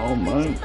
Oh, man.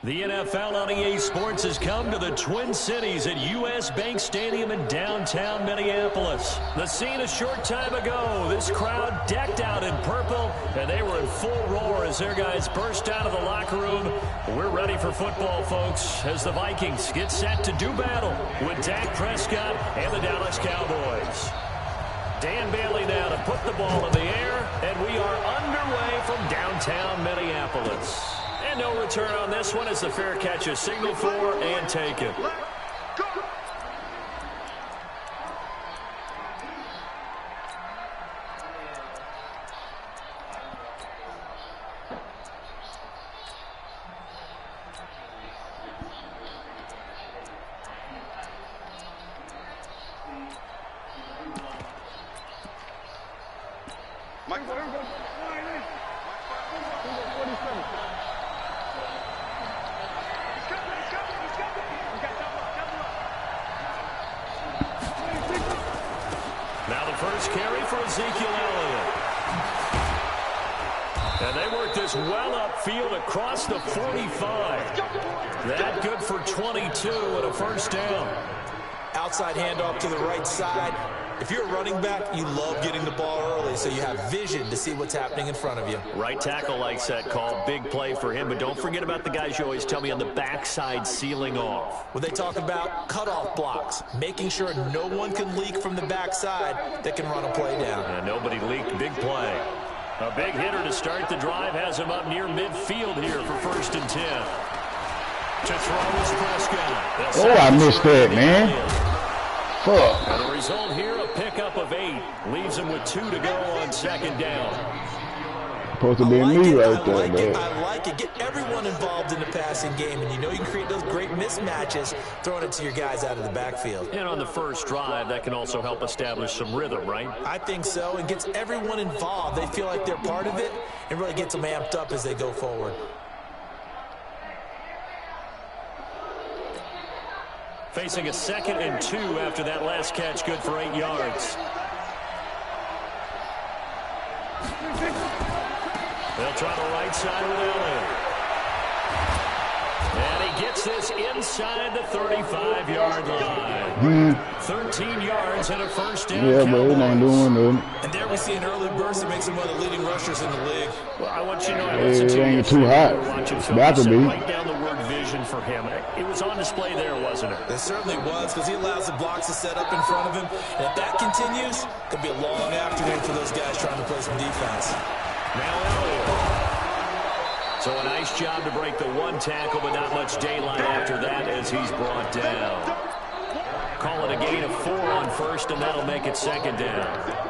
The NFL on EA Sports has come to the Twin Cities at US Bank Stadium in downtown Minneapolis. The scene a short time ago, this crowd decked out in purple, and they were in full roar as their guys burst out of the locker room. We're ready for football, folks, as the Vikings get set to do battle with Dak Prescott and the Dallas Cowboys. Dan Bailey now to put the ball in the air, and we are underway from downtown Minneapolis. And no return on this one as the fair catch is signaled for and taken. Now the first carry for Ezekiel Elliott. And they work this well upfield across the 45. That good for 22 and a first down. Outside handoff to the right side. If you're a running back, you love getting the ball early so you have vision to see what's happening in front of you. Right tackle likes that call. Big play for him. But don't forget about the guys you always tell me on the backside sealing off. When they talk about cutoff blocks, making sure no one can leak from the backside that can run a play down. And nobody leaked. Big play. A big hitter to start the drive has him up near midfield here for 1st and 10. To throw is Prescott. Oh, I missed that, man. Fuck. And the result here, a pickup of 8. Leaves him with 2 to go on 2nd down. Supposed to be me right there, man. I like it. Get everyone involved in the passing game, and you know you can create those great mismatches throwing it to your guys out of the backfield. And on the first drive, that can also help establish some rhythm, right? I think so. It gets everyone involved. They feel like they're part of it, and really gets them amped up as they go forward. Facing a 2nd and 2 after that last catch, good for 8 yards. They'll try the right side with Elliott. And he gets this inside the 35-yard line. 13 yards and a first down. Yeah, but it ain't doing nothing. And there we see an early burst that makes him one of the leading rushers in the league. Well, I want you to know it ain't too hot. It's about to be. Right down the word vision for him. It was on display there, wasn't it? It certainly was, because he allows the blocks to set up in front of him. And if that continues, it could be a long afternoon for those guys trying to play some defense. Now Elliott. So a nice job to break the 1 tackle, but not much daylight after that as he's brought down. call it a gain of 4 on first, and that'll make it second down.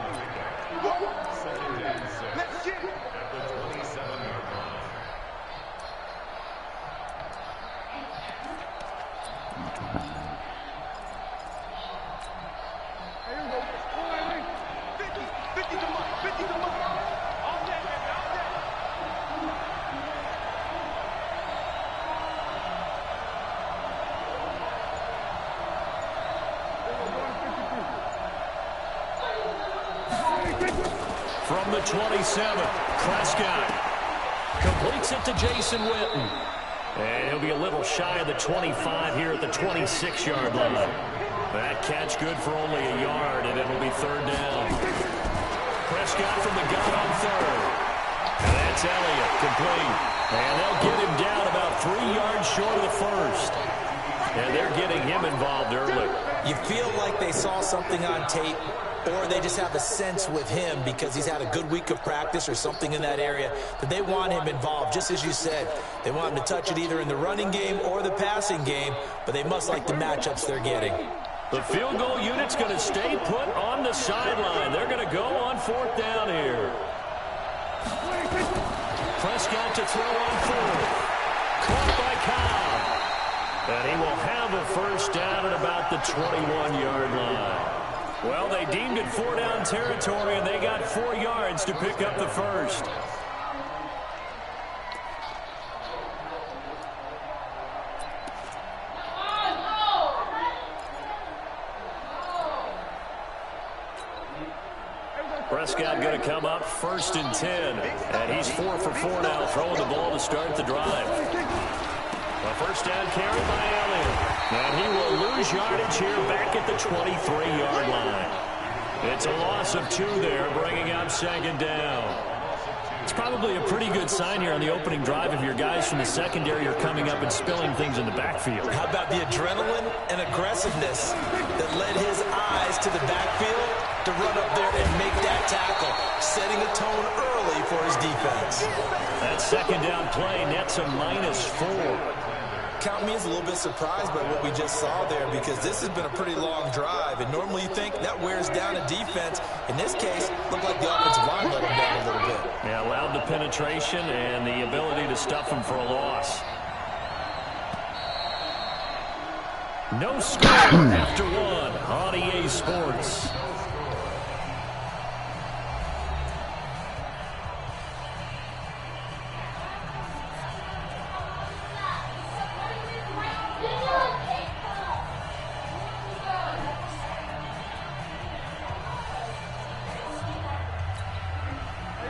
From the 27, Prescott completes it to Jason Witten. And he'll be a little shy of the 25 here at the 26-yard line. That catch good for only a yard, and it'll be third down. Prescott from the gun on third. And that's Elliott, complete. And they'll get him down about 3 yards short of the first. And they're getting him involved early. You feel like they saw something on tape, or they just have a sense with him because he's had a good week of practice or something in that area that they want him involved. Just as you said, they want him to touch it either in the running game or the passing game, but they must like the matchups they're getting. The field goal unit's going to stay put on the sideline. They're going to go on fourth down here. Prescott to throw on fourth. Caught by Cobb. And he will have a first down at about the 21-yard line. Well, they deemed it 4-down territory, and they got 4 yards to pick up the first. Prescott going to come up first and 10, and he's 4 for 4 now, throwing the ball to start the drive. A first down carry by Elliott. And he will lose yardage here back at the 23-yard line. It's a loss of 2 there, bringing up second down. It's probably a pretty good sign here on the opening drive if your guys from the secondary are coming up and spilling things in the backfield. How about the adrenaline and aggressiveness that led his eyes to the backfield to run up there and make that tackle, setting a tone early for his defense. That second down play nets a -4. Count me as a little bit surprised by what we just saw there because this has been a pretty long drive, and normally you think that wears down a defense. In this case, looked like the offensive line let him down a little bit. Yeah, allowed the penetration and the ability to stuff him for a loss. No score after 1 on EA Sports.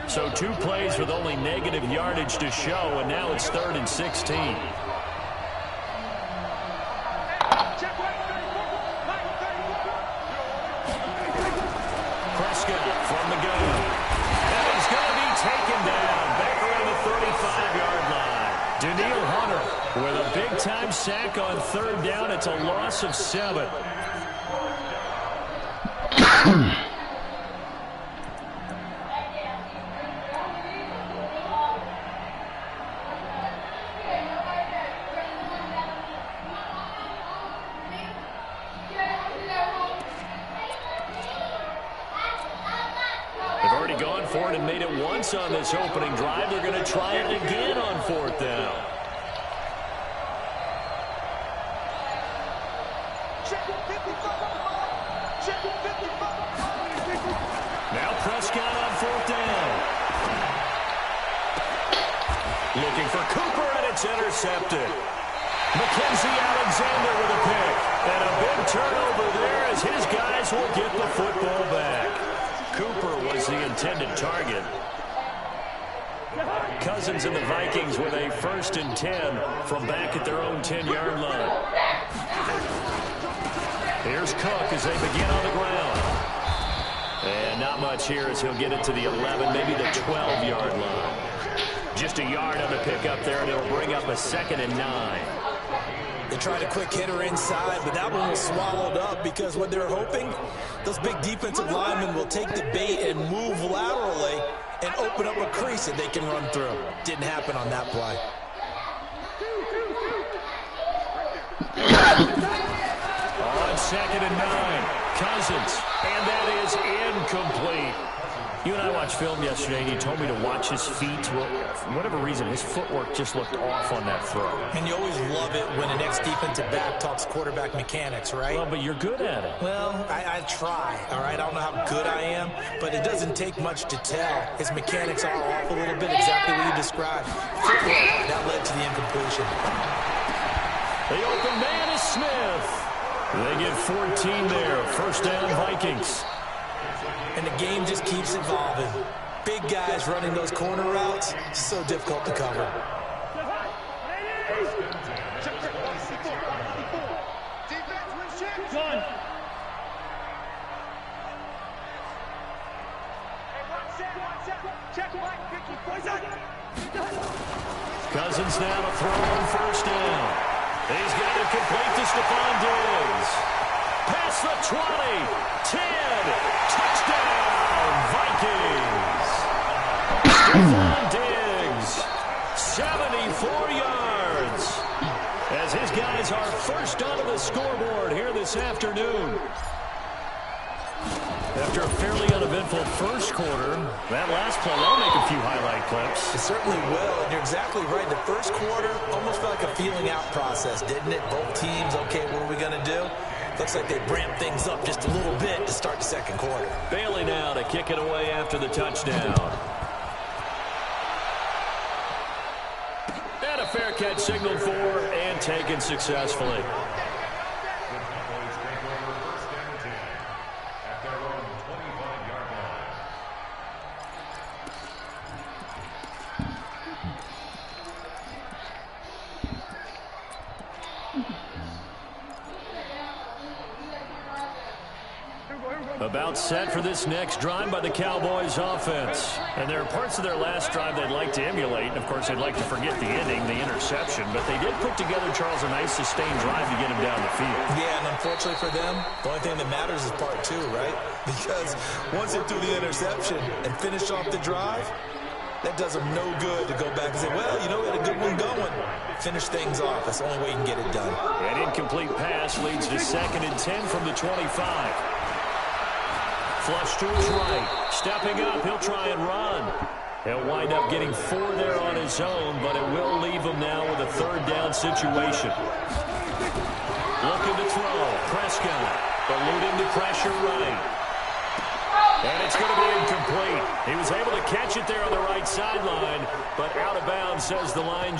So 2 plays with only negative yardage to show, and now it's 3rd and 16. Prescott from the gun. And he's going to be taken down back around the 35-yard line. Daniil Hunter with a big-time sack on 3rd down. It's a loss of 7. On this opening drive, they're going to try it again on 4th down. Now Prescott on 4th down. Looking for Cooper, and it's intercepted. Mackenzie Alexander with a pick. And a big turnover there as his guys will get the football back. Cooper was the intended target. Cousins and the Vikings with a 1st and 10 from back at their own 10-yard line. Here's Cook as they begin on the ground. And not much here as he'll get it to the 11, maybe the 12-yard line. Just a yard on the pickup there, and it'll bring up a 2nd and 9. They tried a quick hitter inside, but that one was swallowed up because what they're hoping, those big defensive linemen will take the bait and move laterally and open up a crease that they can run through. Didn't happen on that play. On 2nd and 9. Cousins, and that is incomplete. You and I watched film yesterday, and you told me to watch his feet. Well, for whatever reason, his footwork just looked off on that throw. And you always love it when an ex-defensive back talks quarterback mechanics, right? Well, but you're good at it. Well, I try, all right? I don't know how good I am, but it doesn't take much to tell. His mechanics are off a little bit, exactly what you described. Footwork, that led to the incompletion. The open man is Smith. They get 14 there. First down, Vikings. And the game just keeps evolving. Big guys running those corner routes, so difficult to cover. Cousins now to throw on first down. He's got it complete to Stephon Diggs. Past the 20, 10, touchdown, Vikings. Stephon Diggs, 74 yards. As his guys are first onto the scoreboard here this afternoon. After a fairly uneventful first quarter, that last play, that'll make a few highlight clips. It certainly will, and you're exactly right. The first quarter almost felt like a feeling out process, didn't it? Both teams, okay, what are we going to do? Looks like they ramped things up just a little bit to start the second quarter. Bailey now to kick it away after the touchdown. And a fair catch signaled for and taken successfully. About set for this next drive by the Cowboys offense. And there are parts of their last drive they'd like to emulate. And, of course, they'd like to forget the ending, the interception. But they did put together, Charles, a nice sustained drive to get him down the field. Yeah, and unfortunately for them, the only thing that matters is part two, right? Because once they threw the interception and finished off the drive, that does them no good to go back and say, well, you know, we had a good one going. Finish things off. That's the only way you can get it done. An incomplete pass leads to 2nd and 10 from the 25. Flush to his right. Stepping up, he'll try and run. He'll wind up getting 4 there on his own, but it will leave him now with a third down situation. Looking to throw. Prescott eluding the pressure right. And it's going to be incomplete. He was able to catch it there on the right sideline, but out of bounds, says the line.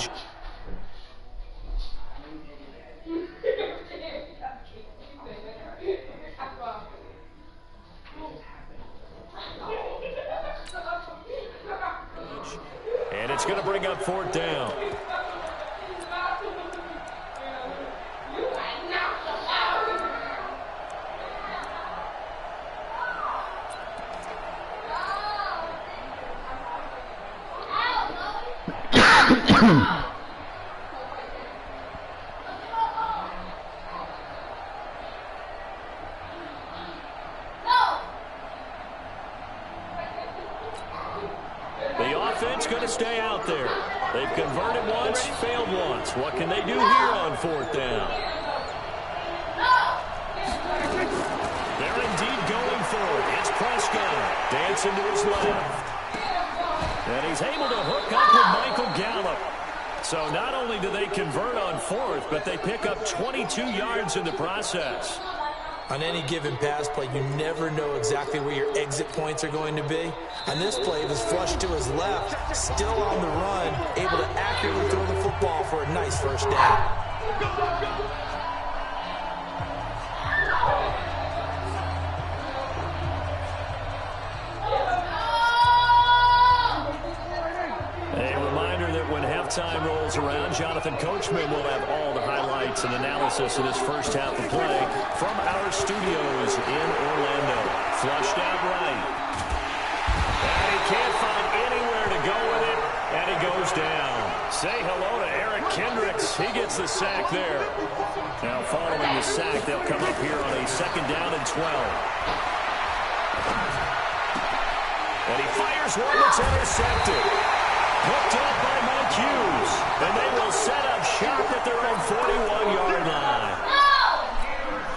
And it's going to bring up 4th down. The offense going to stay out there. They've converted once, failed once. What can they do here on 4th down? They're indeed going for it. It's Prescott dancing to his left. And he's able to hook up with Michael Gallup. So not only do they convert on 4th, but they pick up 22 yards in the process. On any given pass play, you never know exactly where your exit points are going to be. On this play, it was flushed to his left, still on the run, able to accurately throw the football for a nice first down. Time rolls around. Jonathan Coachman will have all the highlights and analysis of this first half of play from our studios in Orlando. Flushed out right. And he can't find anywhere to go with it, and he goes down. Say hello to Eric Kendricks. He gets the sack there. Now following the sack, they'll come up here on a 2nd down and 12. And he fires one that's intercepted. Hooked up by Mike Hughes. And they will set up shop at their own 41-yard line.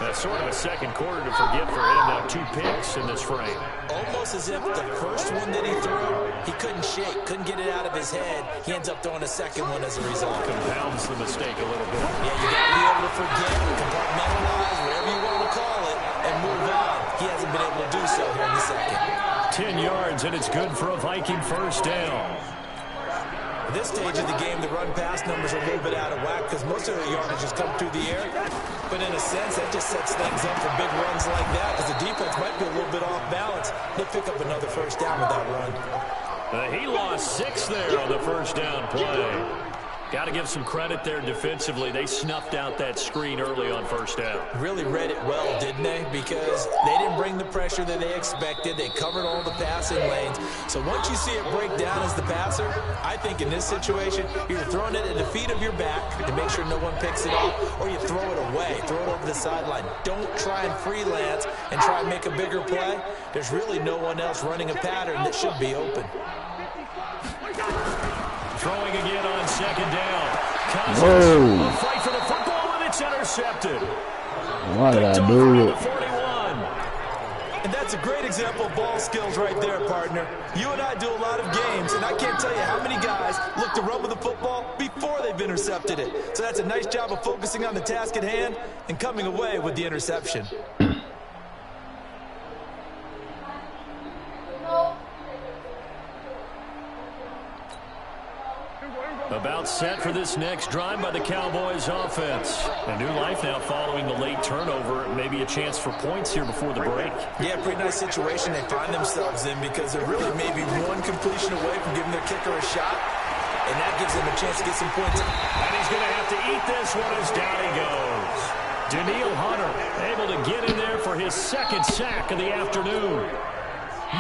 A It's sort of a second quarter to forget for him. Now 2 picks in this frame. Almost as if the first one that he threw, he couldn't shake, couldn't get it out of his head. He ends up throwing a second one as a result. Compounds the mistake a little bit. Yeah, you got to be able to forget, compartmentalize, whatever you want to call it, and move on. He hasn't been able to do so here in the second. 10 yards, and it's good for a Viking first down. At this stage of the game, the run-pass numbers are a little bit out of whack because most of the yardage has come through the air. But in a sense, that just sets things up for big runs like that because the defense might be a little bit off balance. They'll pick up another first down with that run. He lost 6 there on the first down play. Got to give some credit there defensively. They snuffed out that screen early on first down. Really read it well, didn't they? Because they didn't bring the pressure that they expected. They covered all the passing lanes. So once you see it break down as the passer, I think in this situation, you're throwing it at the feet of your back to make sure no one picks it off, or you throw it away, throw it over the sideline. Don't try and freelance and try and make a bigger play. There's really no one else running a pattern that should be open. Throwing again on second down. Cousins will fight for the football, and it's intercepted. Why did I do it? 41. And that's a great example of ball skills right there, partner. You and I do a lot of games, and I can't tell you how many guys look to run with the football before they've intercepted it. So that's a nice job of focusing on the task at hand and coming away with the interception. About set for this next drive by the Cowboys offense. A new life now following the late turnover. Maybe a chance for points here before the break. Yeah, pretty nice situation they find themselves in because they're really maybe one completion away from giving their kicker a shot. And that gives them a chance to get some points. And he's going to have to eat this one as down he goes. Daniil Hunter able to get in there for his second sack of the afternoon.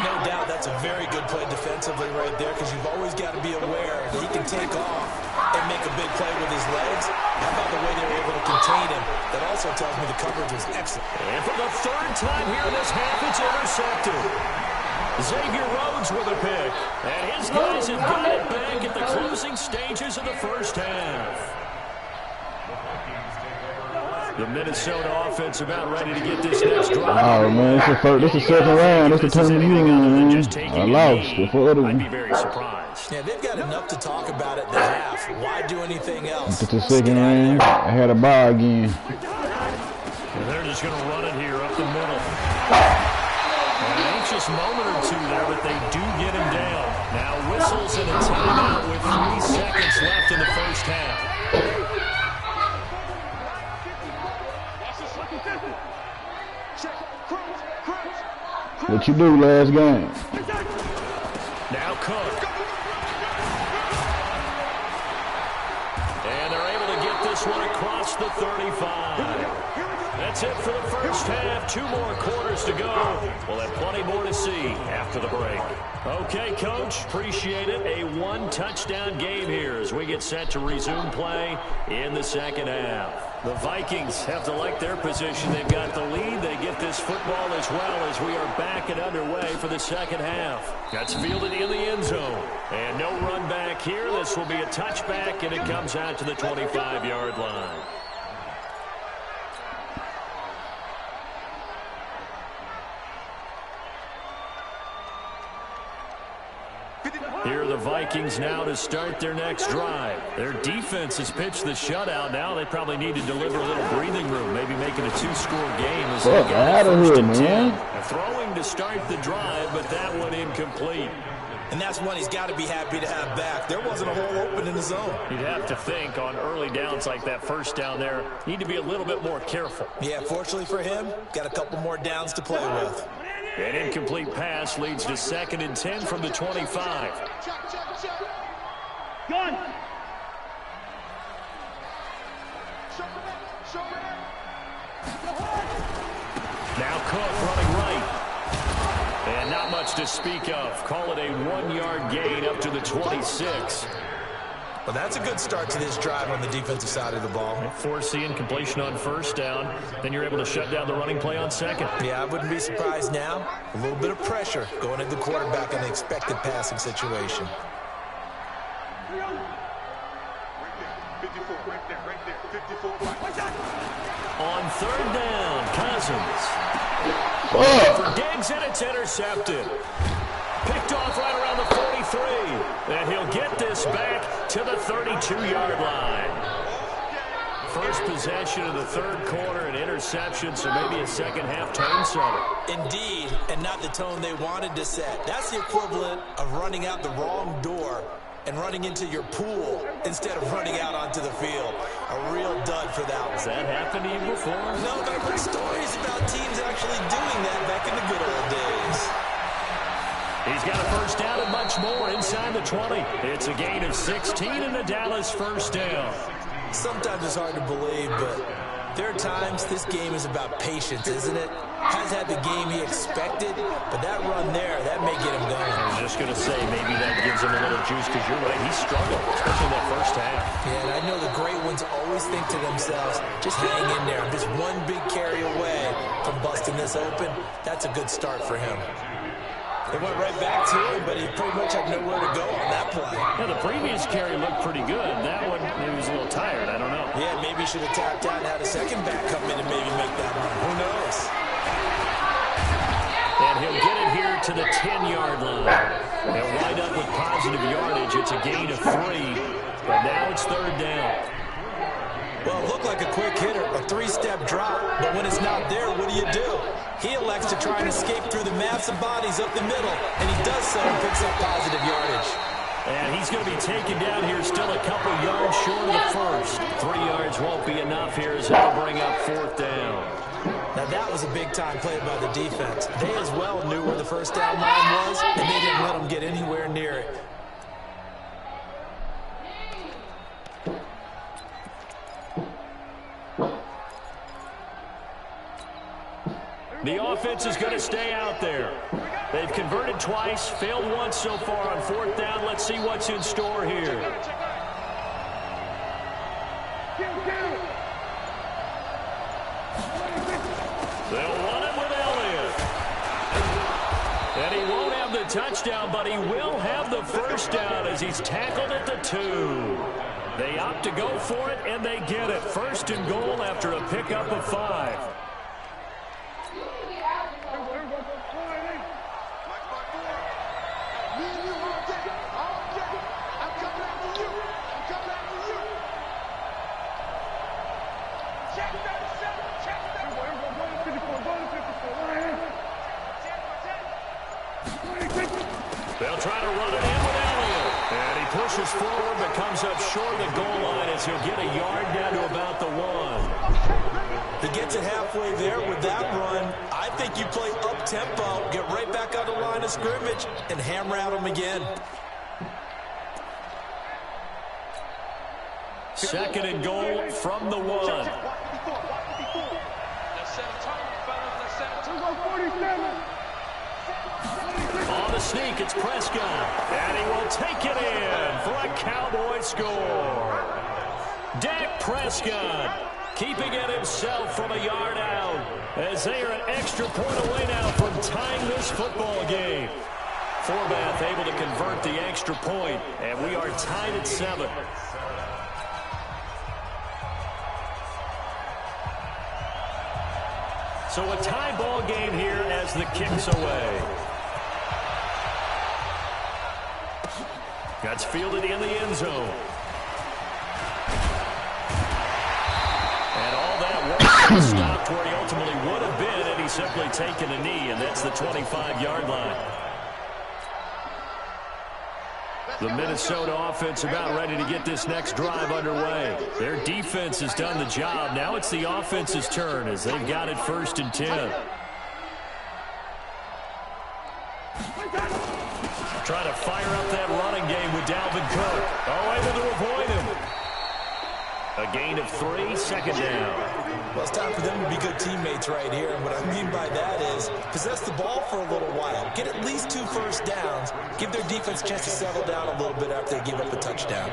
No doubt that's a very good play defensively right there because you've always got to be aware that he can take off and make a big play with his legs. How about the way they were able to contain him? That also tells me the coverage was excellent. And for the third time here in this half, it's intercepted. Xavier Rhodes with a pick. And his guys have got it back at the closing stages of the first half. The Minnesota offense about ready to get this next drive. Oh, man, this is the second round. This is the tournament you win, man. I lost the other one. I'd be very surprised. Yeah, they've got enough to talk about at the half. Why do anything else? It's the second round. I had a bye again. And they're just going to run it here up the middle. An anxious moment or two there, but they do get him down. Now whistles and a timeout with 3 seconds left in the first half. What you do last game? Now Cook. And they're able to get this one across the 35. That's it for the first half. 2 more quarters to go. We'll have plenty more to see after the break. Okay, Coach, appreciate it. A 1-touchdown game here as we get set to resume play in the second half. The Vikings have to like their position. They've got the lead. They get this football as well as we are back and underway for the second half. That's fielded in the end zone. And no run back here. This will be a touchback, and it comes out to the 25-yard line. Here are the Vikings now to start their next drive. Their defense has pitched the shutout. Now they probably need to deliver a little breathing room, maybe make it a 2-score game. As Fuck out of here, man. Throwing to start the drive, but that one incomplete. And that's one he's got to be happy to have back. There wasn't a hole open in the zone. You'd have to think on early downs like that first down there, need to be a little bit more careful. Yeah, fortunately for him, got a couple more downs to play with. An incomplete pass leads to 2nd and 10 from the 25. Gun. Now Cook running right. And not much to speak of. Call it a 1-yard gain up to the 26. Well, that's a good start to this drive on the defensive side of the ball. Force the incompletion on first down. Then you're able to shut down the running play on second. Yeah, I wouldn't be surprised now. A little bit of pressure going into the quarterback in an expected passing situation. On third down, Cousins. For Diggs, and it's intercepted. Picked off right around the 43. And he'll get this back to the 32-yard line. First possession of the third quarter, an interception, so maybe a second-half tone setter. Indeed, and not the tone they wanted to set. That's the equivalent of running out the wrong door and running into your pool instead of running out onto the field. A real dud for that one. Has that happened to you before? No, but I've heard stories about teams actually doing that back in the good old days. He's got a first down and much more inside the 20. It's a gain of 16 and the Dallas first down. Sometimes it's hard to believe, but there are times this game is about patience, isn't it? Has had the game he expected, but that run there, that may get him going. I was just going to say, maybe that gives him a little juice, because you're right, he struggled, especially that first half. Yeah, and I know the great ones always think to themselves, just hang in there. I'm just one big carry away from busting this open. That's a good start for him. They went right back to him, but he pretty much had nowhere to go on that play. Yeah, the previous carry looked pretty good. That one, he was a little tired. I don't know. Yeah, maybe he should have tapped out and had a second back come in and maybe make that run. Who knows? And he'll get it here to the 10-yard line. They'll wind up with positive yardage. It's a gain of 3, but now it's third down. Well, it looked like a quick hitter, a 3-step drop, but when it's not there, what do? He elects to try and escape through the massive bodies up the middle, and he does so and picks up positive yardage. And he's going to be taken down here still a couple yards short of the first. 3 yards won't be enough here as they'll bring up fourth down. Now, that was a big-time play by the defense. They as well knew where the first down line was, and they didn't let them get anywhere near it. The offense is going to stay out there. They've converted twice, failed once so far on fourth down. Let's see what's in store here. They'll run it with Elliott. And he won't have the touchdown, but he will have the first down as he's tackled at the 2. They opt to go for it, and they get it. First and goal after a pickup of 5. They'll try to run it in with Elliott. And he pushes forward but comes up short of the goal line as he'll get a yard down to about the 1. He gets it halfway there with that run. I think you play up-tempo, get right back on the line of scrimmage, and hammer at him again. Second and goal from the 1. On the sneak, it's Prescott. And he will take it in for a Cowboy score. Dak Prescott keeping it himself from a yard out as they are an extra point away now from tying this football game. Forbath able to convert the extra point, and we are tied at 7. So a tie ball game here as the kick's away. That's fielded in the end zone. And all that work stopped where he ultimately would have been had he simply taken a knee, and that's the 25-yard line. The Minnesota offense about ready to get this next drive underway. Their defense has done the job. Now it's the offense's turn as they've got it 1st and 10. Trying to fire up that running game with Dalvin Cook. Oh, able to avoid him. A gain of 3, second down. Well, it's time for them to be good teammates right here. And what I mean by that is possess the ball for a little while. Get at least 2 first downs. Give their defense a chance to settle down a little bit after they give up a touchdown.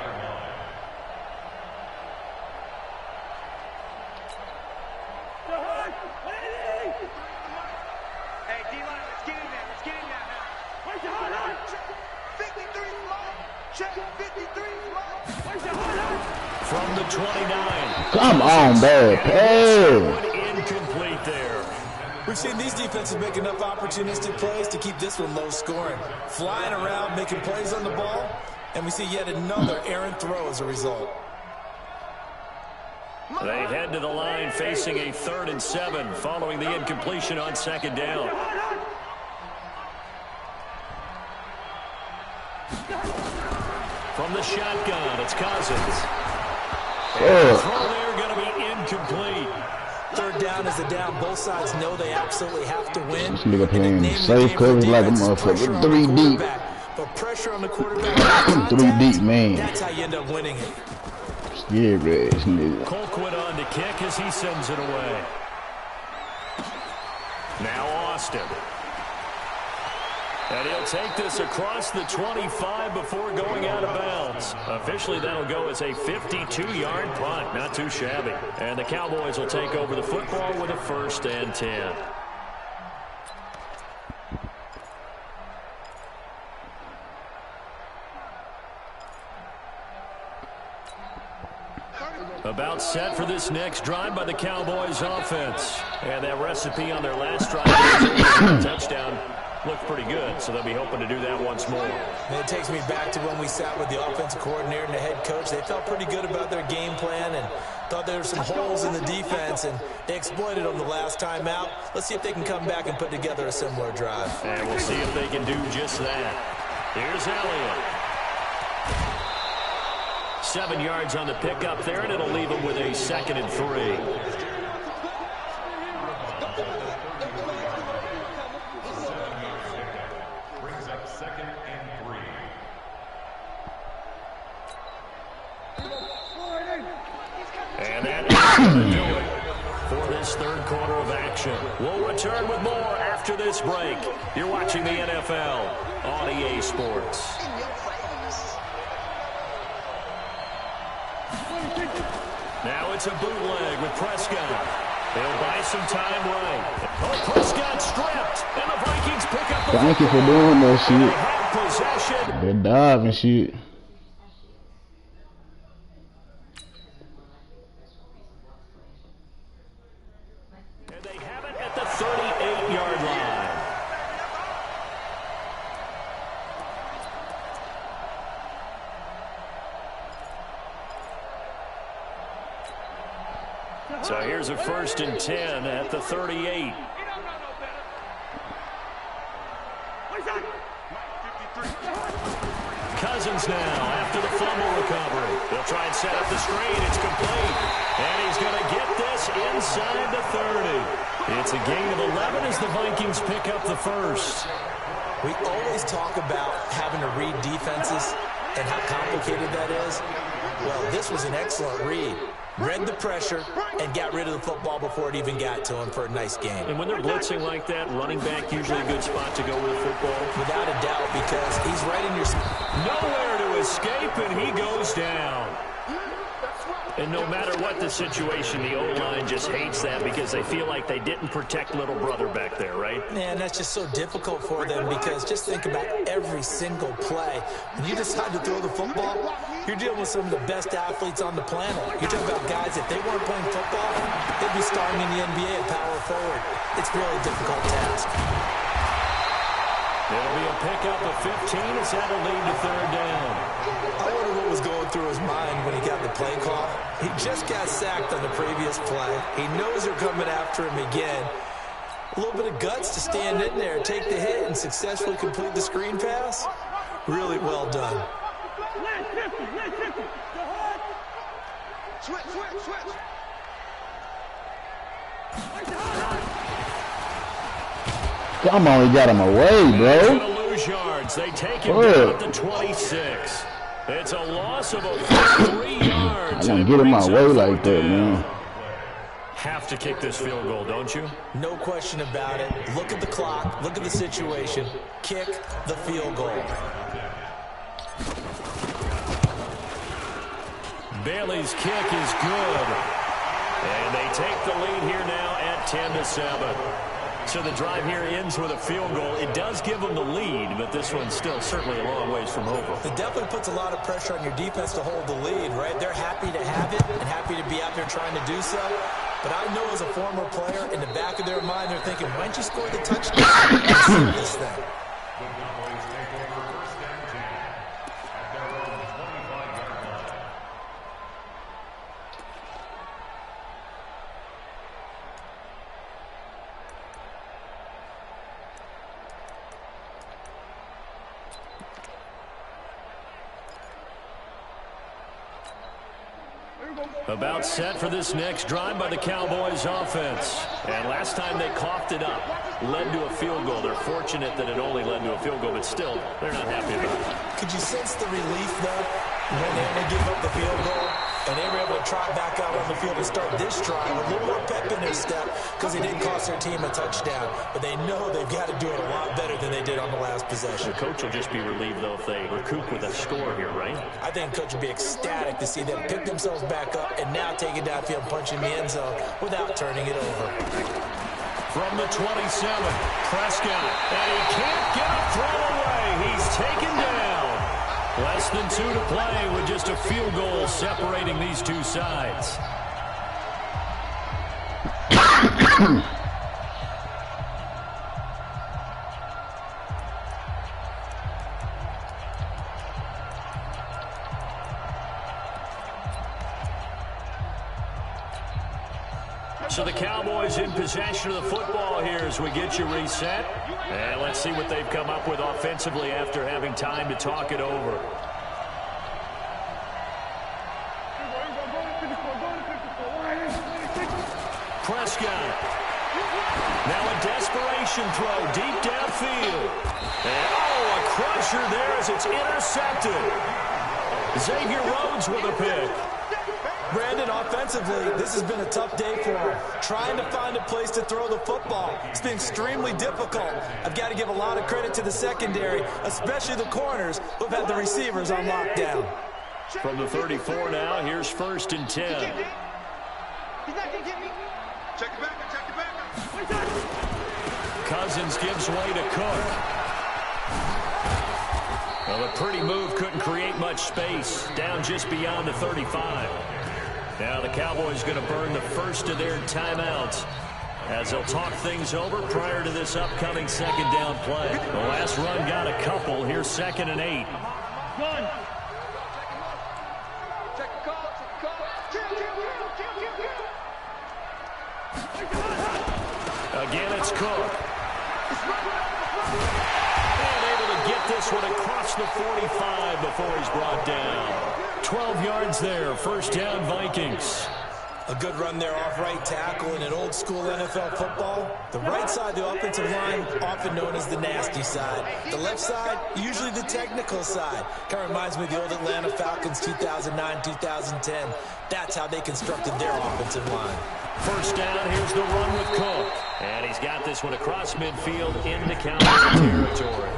Hey, D-line, let's get in there. Let's get in there now. Where's your hard line? 53 low. Check 53 low. Where's your hard line? From the 29. Come on, bad pass. Incomplete there. We've seen these defenses make enough opportunistic plays to keep this one low scoring. Flying around, making plays on the ball, and we see yet another errant throw as a result. They head to the line facing a 3rd and 7 following the incompletion on 2nd down. From the shotgun, it's Cousins. And the throw there going to be incomplete. 3rd down is a down. Both sides know they absolutely have to win. This nigga playing safe coverage like a motherfucker. 3 deep. But pressure on the quarterback. 3 deep, man. That's how you end up winning it. Scary ass nigga. Colquitt on to kick as he sends it away. Now Austin. And he'll take this across the 25 before going out of bounds. Officially, that'll go as a 52-yard punt. Not too shabby. And the Cowboys will take over the football with a 1st and 10. About set for this next drive by the Cowboys offense. And that recipe on their last drive touchdown looked pretty good, so they'll be hoping to do that once more. And it takes me back to when we sat with the offensive coordinator and the head coach. They felt pretty good about their game plan and thought there were some holes in the defense, and they exploited them the last time out. Let's see if they can come back and put together a similar drive. And we'll see if they can do just that. Here's Elliott. 7 yards on the pickup there, and it'll leave him with a 2nd and 3. And that is going to do it for this 3rd quarter of action. We'll return with more after this break. You're watching the NFL on EA Sports. Now it's a bootleg with Prescott. They'll buy some time right. Oh, Prescott stripped, and the Vikings pick up the Thank you for doing that shit. shit. That dive and shit. And they have it at the 38-yard line. So here's a 1st and 10 at the 38. Cousins now after the fumble recovery. They'll try and set up the screen. It's complete. And he's going to get this inside the 30. It's a gain of 11 as the Vikings pick up the 1st. We always talk about having to read defenses and how complicated that is. Well, this was an excellent read. Read the pressure and got rid of the football before it even got to him for a nice game. And when they're blitzing like that, running back usually a good spot to go with the football. Without a doubt, because he's right in your... Nowhere to escape, and he goes down. And no matter what the situation, the O-line just hates that because they feel like they didn't protect little brother back there, right? Man, that's just so difficult for them because just think about every single play. When you decide to throw the football, you're dealing with some of the best athletes on the planet. You're talking about guys, if they weren't playing football, they'd be starting in the NBA at power forward. It's really a difficult task. There'll be a pickup of 15 as that'll lead to 3rd down. I wonder what was going through his mind when he got the play call. He just got sacked on the previous play. He knows they're coming after him again. A little bit of guts to stand in there, take the hit, and successfully complete the screen pass. Really well done. Switch. Come on, he got him away, They're bro. going to lose yards. They take him down at the 26. It's a loss of 3 yards. I want to get in my way like that, man. Have to kick this field goal, don't you? No question about it. Look at the clock. Look at the situation. Kick the field goal. Bailey's kick is good. And they take the lead here now at 10-7. So the drive here ends with a field goal. It does give them the lead, but this one's still certainly a long ways from over. It definitely puts a lot of pressure on your defense to hold the lead, right? They're happy to have it and happy to be out there trying to do so. But I know as a former player, in the back of their mind, they're thinking, when'd you score the touchdown? Let's see this thing. About set for this next drive by the Cowboys offense. And last time they coughed it up, led to a field goal. They're fortunate that it only led to a field goal, but still, they're not happy about it. Could you sense the relief, though, when they had to give up the field goal? And they were able to trot back out on the field and start this drive with a little more pep in their step because they didn't cost their team a touchdown. But they know they've got to do it a lot better than they did on the last possession. The coach will just be relieved, though, if they recoup with a score here, right? I think coach would be ecstatic to see them pick themselves back up and now take it downfield, punch in the end zone without turning it over. From the 27, Prescott, and he can't get a throw away. He's taken down. Less than 2 to play with just a field goal separating these two sides. So the Cowboys in possession of the football here as we get you reset. And let's see what they've come up with offensively after having time to talk it over. Prescott. Now a desperation throw deep downfield. And oh, a crusher there as it's intercepted. Xavier Rhodes with a pick. Brandon, offensively, this has been a tough day for him. Trying to find a place to throw the football. It's been extremely difficult. I've got to give a lot of credit to the secondary, especially the corners who have had the receivers on lockdown. From the 34 now, here's 1st and 10. He's not going to get me. Check it back. Cousins gives way to Cook. Well, a pretty move couldn't create much space. Down just beyond the 35. Now the Cowboys going to burn the first of their timeouts as they'll talk things over prior to this upcoming 2nd down play. The last run got a couple. Here's 2nd and 8. Again, it's Cook. And able to get this one across the 45 before he's brought down. 12 yards there, 1st down Vikings. A good run there off right tackle in an old school NFL football. The right side of the offensive line, often known as the nasty side. The left side, usually the technical side. Kind of reminds me of the old Atlanta Falcons 2009, 2010. That's how they constructed their offensive line. 1st down, here's the run with Cook. And he's got this one across midfield into Cowboy territory.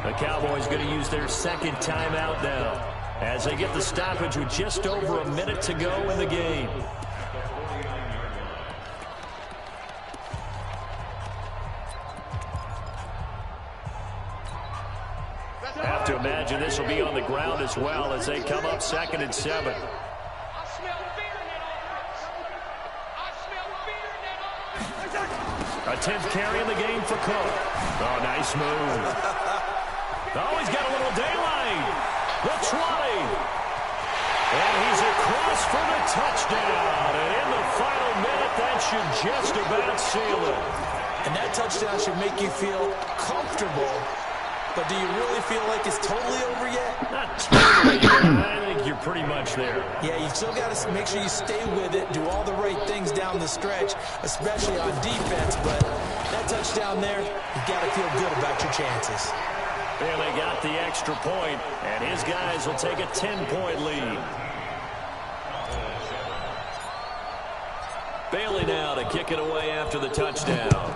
The Cowboys going to use their 2nd timeout now as they get the stoppage with just over a minute to go in the game. I have to imagine this will be on the ground as well as they come up 2nd and 7. A 10th carry in the game for Cook. Oh, nice move. Oh, he's got a little daylight. The 20. And he's across for the touchdown. And in the final minute, that should just about seal it. And that touchdown should make you feel comfortable. But do you really feel like it's totally over yet? Not totally, but I think you're pretty much there. Yeah, you still got to make sure you stay with it, do all the right things down the stretch, especially on defense. But that touchdown there, you've got to feel good about your chances. And they got the extra point, and his guys will take a 10-point lead. Bailey now to kick it away after the touchdown.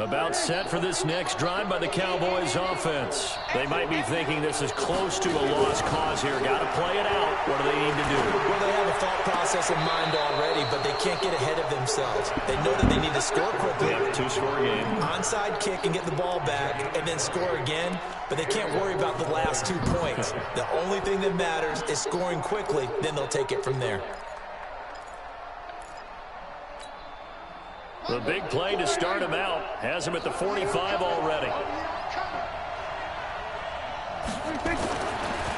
About set for this next drive by the Cowboys offense. They might be thinking this is close to a lost cause here. Got to play it out. What do they need to do? Well, they have a thought process in mind already, but they can't get ahead of themselves. They know that they need to score quickly. Yeah, 2-score game. Onside kick and get the ball back and then score again, but they can't worry about the last 2 points. The only thing that matters is scoring quickly, then they'll take it from there. The big play to start him out. Has him at the 45 already.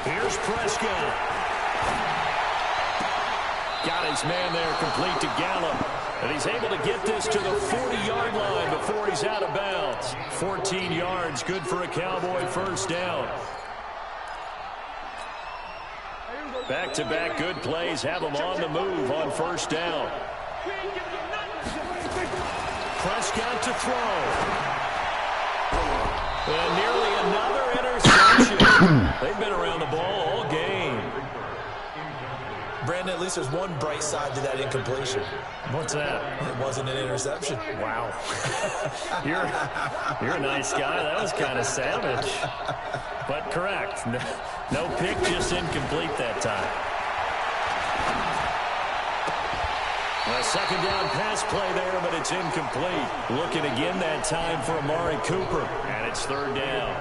Here's Prescott. Got his man there, complete to Gallup. And he's able to get this to the 40-yard line before he's out of bounds. 14 yards, good for a Cowboy first down. Back-to-back good plays have him on the move on first down. Prescott to throw. And nearly another interception. They've been around the ball all game. Brandon, at least there's one bright side to that incompletion. What's that? It wasn't an interception. Wow. You're a nice guy. That was kind of savage. But correct. No pick, just incomplete that time. A second down pass play there, but it's incomplete. Looking again that time for Amari Cooper, and it's third down.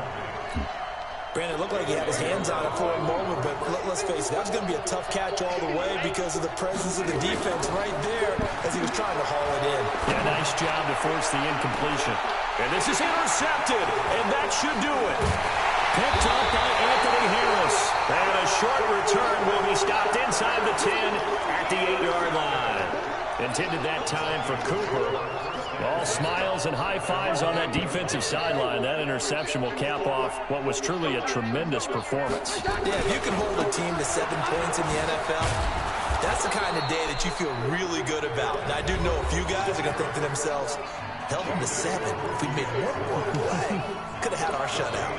Brandon, it looked like he had his hands on it for a moment, but let's face it, that was going to be a tough catch all the way because of the presence of the defense right there as he was trying to haul it in. Yeah, nice job to force the incompletion. And this is intercepted, and that should do it. Picked up by Anthony Harris. And a short return will be stopped inside the 10 at the 8-yard line. Intended that time for Cooper. All smiles and high fives on that defensive sideline. That interception will cap off what was truly a tremendous performance. Yeah, if you can hold a team to 7 points in the NFL, that's the kind of day that you feel really good about. And I do know a few guys are going to think to themselves, held them to 7. If we made one more play, could have had our shutout.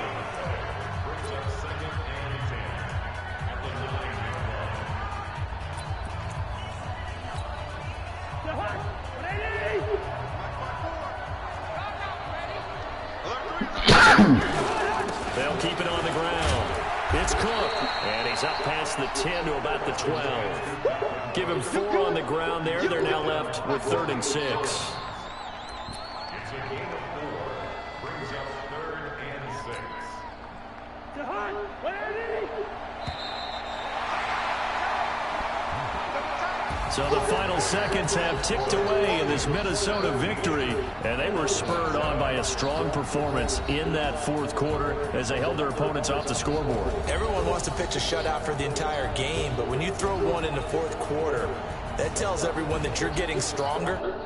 They'll keep it on the ground. It's Cook, and he's up past the 10 to about the 12. Give him 4 on the ground there. They're now left with 3rd and 6. So the final seconds have ticked away in this Minnesota victory, and they were spurred on by a strong performance in that 4th quarter as they held their opponents off the scoreboard. Everyone wants to pitch a shutout for the entire game, but when you throw one in the 4th quarter, that tells everyone that you're getting stronger